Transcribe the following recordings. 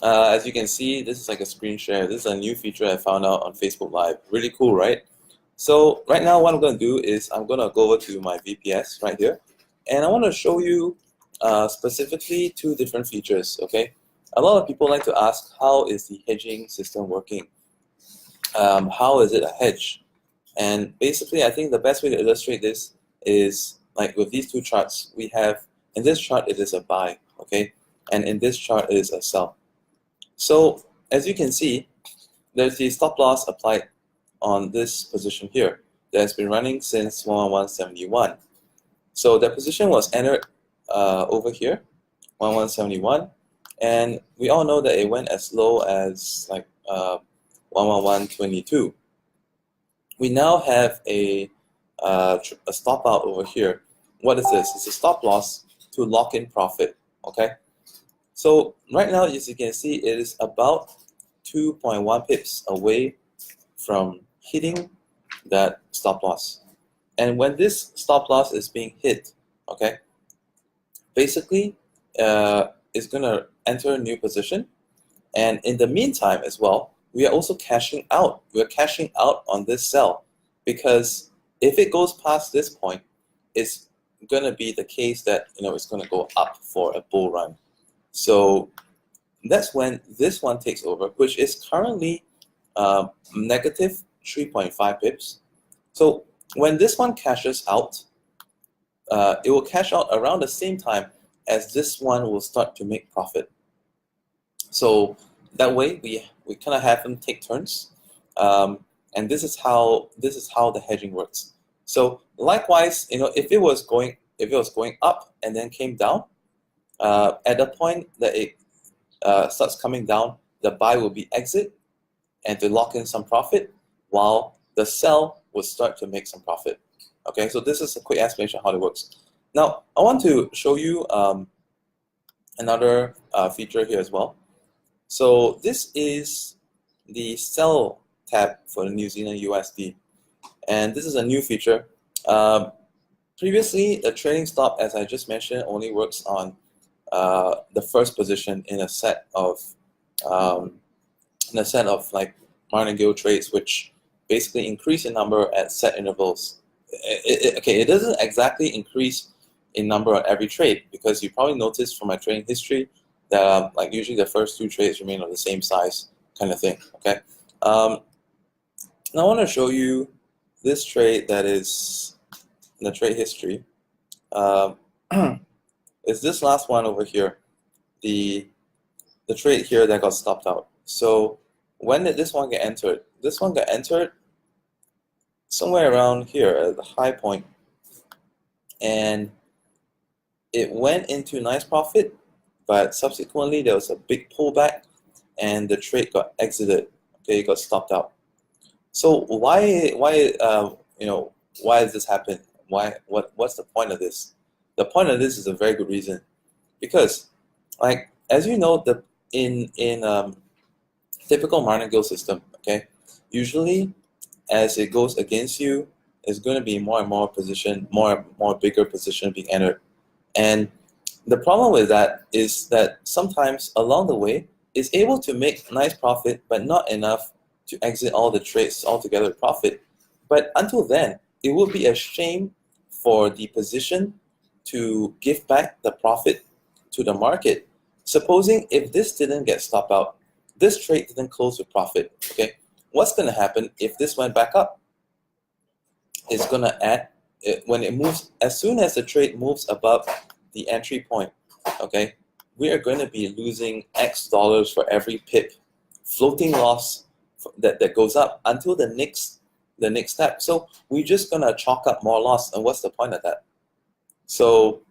As you can see, this is like a screen share. This is a new feature I found out on Facebook Live. Really cool, right? So right now what I'm going to do is I'm going to go over to my VPS right here, and I want to show you specifically two different features, okay? A lot of people like to ask, how is the hedging system working? How is it a hedge? And basically, I think the best way to illustrate this is like with these two charts. We have, in this chart, it is a buy, okay? And in this chart, it is a sell. So as you can see, there's the stop loss applied on this position here that has been running since 111.71. So that position was entered over here, 111.71, and we all know that it went as low as like 111.22. We now have a stop out over here. What is this? It's a stop loss to lock in profit, okay? So right now, as you can see, it is about 2.1 pips away from hitting that stop loss. And when this stop loss is being hit, okay, basically it's going to enter a new position. And in the meantime as well, we are also cashing out. We're cashing out on this sell, because if it goes past this point, it's going to be the case that it's going to go up for a bull run. So that's when this one takes over, which is currently negative 3.5 pips. So when this one cashes out, it will cash out around the same time as this one will start to make profit. So that way we kind of have them take turns, and this is how the hedging works. So likewise, if it was going up and then came down, at the point that it starts coming down, the buy will be exit and to lock in some profit, while the sell will start to make some profit. Okay, so this is a quick explanation of how it works. Now I want to show you another feature here as well. So this is the sell tab for the New Zealand USD, and this is a new feature. Previously, the trading stop, as I just mentioned, only works on the first position in a set of like martingale trades, which basically increase in number at set intervals. It doesn't exactly increase in number on every trade, because you probably noticed from my trading history that like usually the first two trades remain on the same size, kind of thing. Okay. Now I want to show you this trade that is in the trade history. It's this last one over here, the trade here that got stopped out. So when did this one get entered? This one got entered somewhere around here at the high point, and it went into nice profit, but subsequently there was a big pullback and the trade got exited. Okay, it got stopped out. So why does this happen? What's the point of this? The point of this is a very good reason, because like as you know, in typical martingale system, okay, usually as it goes against you, it's going to be more and more position, more bigger position being entered. And the problem with that is that sometimes along the way, it's able to make nice profit, but not enough to exit all the trades altogether with profit. But until then, it would be a shame for the position to give back the profit to the market. Supposing if this didn't get stopped out, this trade didn't close with profit, okay, what's going to happen if this went back up? It's going to add, when it moves, as soon as the trade moves above the entry point, okay, we are going to be losing X dollars for every pip, floating loss that goes up until the next step. So we're just going to chalk up more loss, and what's the point of that? So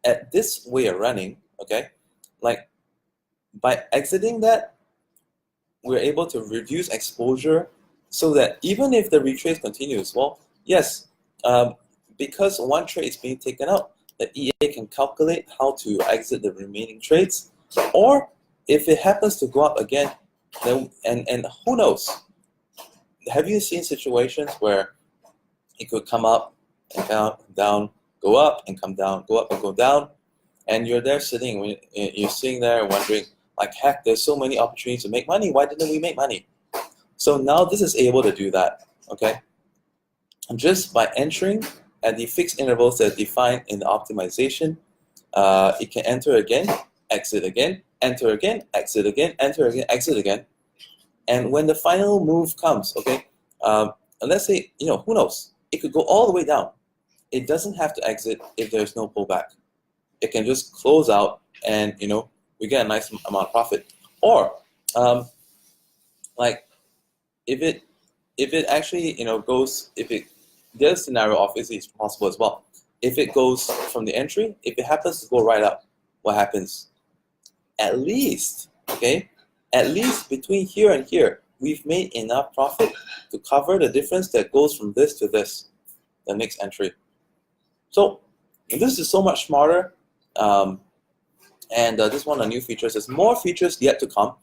at this way of running, okay, like by exiting that, we're able to reduce exposure, so that even if the retrace continues, well, yes, because one trade is being taken out, the EA can calculate how to exit the remaining trades, or if it happens to go up again, then and who knows? Have you seen situations where it could come up and down, go up and come down, go up and go down, and you're there sitting, you're sitting there wondering, like, heck, there's so many opportunities to make money. Why didn't we make money? So now this is able to do that, okay? Just by entering at the fixed intervals that are defined in the optimization, it can enter again, exit again, enter again, exit again, enter again, exit again. And when the final move comes, okay, let's say, who knows? It could go all the way down. It doesn't have to exit if there's no pullback. It can just close out, and we get a nice amount of profit. Or like if it actually goes, the other scenario obviously is possible as well. If it goes from the entry, if it happens to go right up, what happens? At least between here and here, we've made enough profit to cover the difference that goes from this to this, the next entry. So this is so much smarter, and this is one of the new features. There's more features yet to come.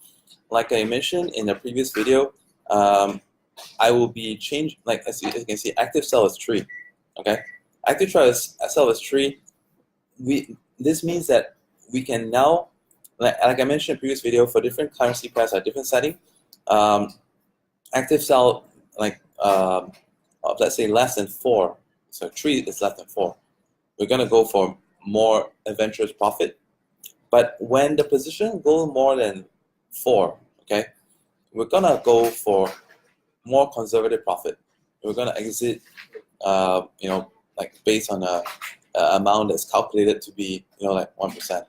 Like I mentioned in the previous video, I will be changing, like as you can see, active sell is tree. Okay, active sell is tree. This means that we can now, like I mentioned in the previous video, for different currency pairs at different setting, active sell, like let's say less than 4. So 3 is less than 4. We're gonna go for more adventurous profit. But when the position goes more than 4, okay, we're gonna go for more conservative profit. We're gonna exit, like based on a amount that's calculated to be, like 1%,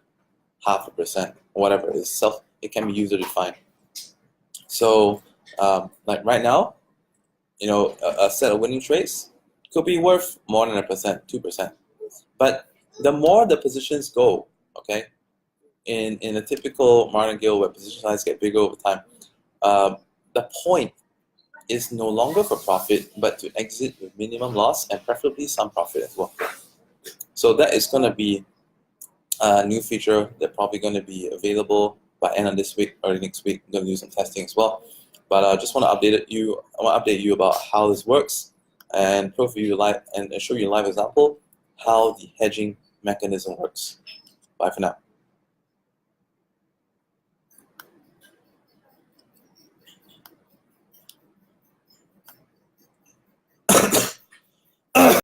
0.5%, whatever it is. It can be user defined. So, like right now, a set of winning trades could be worth more than 1%, 2%. But the more the positions go, okay, in a typical martingale where position size get bigger over time, the point is no longer for profit, but to exit with minimum loss and preferably some profit as well. So that is going to be a new feature that's probably going to be available by end of this week or next week. I'm going to do some testing as well. But I just want to update you about how this works and prove you live and show you a live example how the hedging mechanism works. Bye for now.